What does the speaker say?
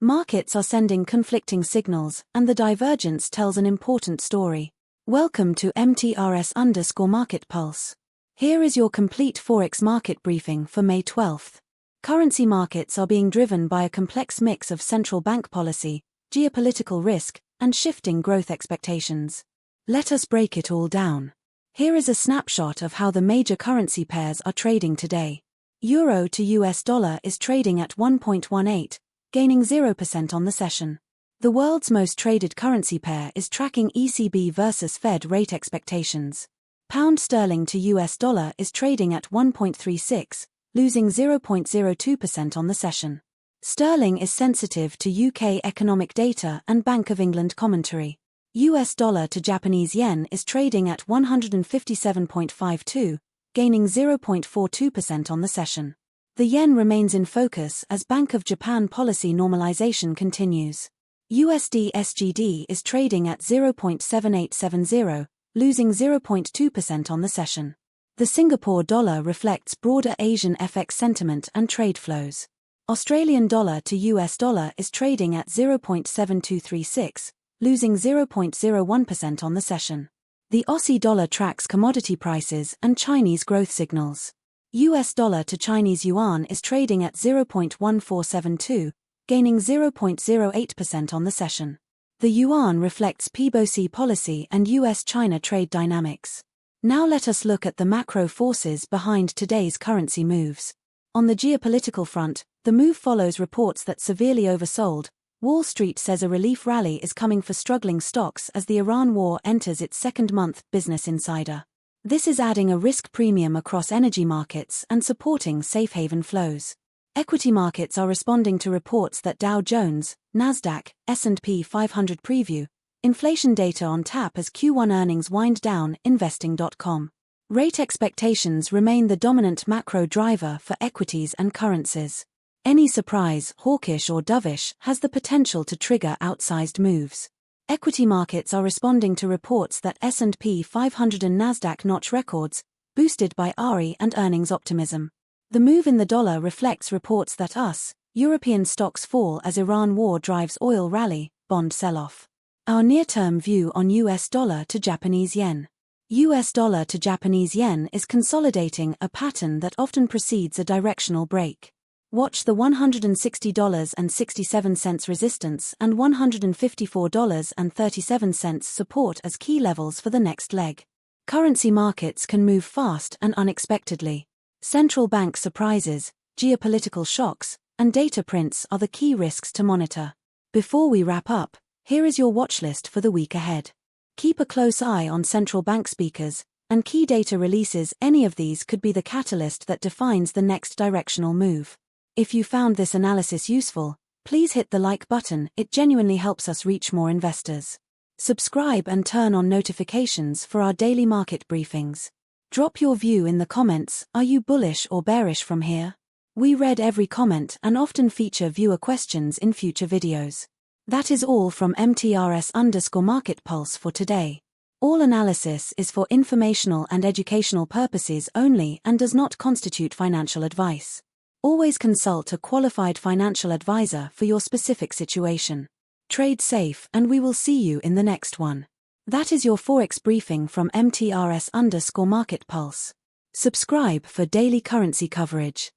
Markets are sending conflicting signals, and the divergence tells an important story. Welcome to MTRS_Market Pulse. Here is your complete Forex market briefing for May 12th. Currency markets are being driven by a complex mix of central bank policy, geopolitical risk, and shifting growth expectations. Let us break it all down. Here is a snapshot of how the major currency pairs are trading today. Euro to US dollar is trading at 1.18, gaining 0% on the session. The world's most traded currency pair is tracking ECB versus Fed rate expectations. Pound sterling to US dollar is trading at 1.36, losing 0.02% on the session. Sterling is sensitive to UK economic data and Bank of England commentary. US dollar to Japanese yen is trading at 157.52, gaining 0.42% on the session. The yen remains in focus as Bank of Japan policy normalization continues. USD SGD is trading at 0.7870, losing 0.2% on the session. The Singapore dollar reflects broader Asian FX sentiment and trade flows. Australian dollar to US dollar is trading at 0.7236, losing 0.01% on the session. The Aussie dollar tracks commodity prices and Chinese growth signals. US dollar to Chinese yuan is trading at 0.1472, gaining 0.08% on the session. The yuan reflects PBOC policy and US-China trade dynamics. Now let us look at the macro forces behind today's currency moves. On the geopolitical front, the move follows reports that severely oversold. Wall Street says a relief rally is coming for struggling stocks as the Iran war enters its second month. Business Insider. This is adding a risk premium across energy markets and supporting safe haven flows. Equity markets are responding to reports that Dow Jones, NASDAQ, S&P 500 preview inflation data on tap as Q1 earnings wind down. Investing.com. Rate expectations remain the dominant macro driver for equities and currencies. Any surprise, hawkish or dovish, has the potential to trigger outsized moves. Equity markets are responding to reports that S&P 500 and NASDAQ notch records, boosted by RE and earnings optimism. The move in the dollar reflects reports that European stocks fall as Iran war drives oil rally, bond sell-off. Our near-term view on US dollar to Japanese yen. US dollar to Japanese yen is consolidating a pattern that often precedes a directional break. Watch the $160.67 resistance and $154.37 support as key levels for the next leg. Currency markets can move fast and unexpectedly. Central bank surprises, geopolitical shocks, and data prints are the key risks to monitor. Before we wrap up, here is your watchlist for the week ahead. Keep a close eye on central bank speakers and key data releases. Any of these could be the catalyst that defines the next directional move. If you found this analysis useful, please hit the like button. It genuinely helps us reach more investors. Subscribe and turn on notifications for our daily market briefings. Drop your view in the comments. Are you bullish or bearish from here? We read every comment and often feature viewer questions in future videos. That is all from MTRS_Market Pulse for today. All analysis is for informational and educational purposes only and does not constitute financial advice. Always consult a qualified financial advisor for your specific situation. Trade safe, and we will see you in the next one. That is your Forex briefing from MTRS_Market Pulse. Subscribe for daily currency coverage.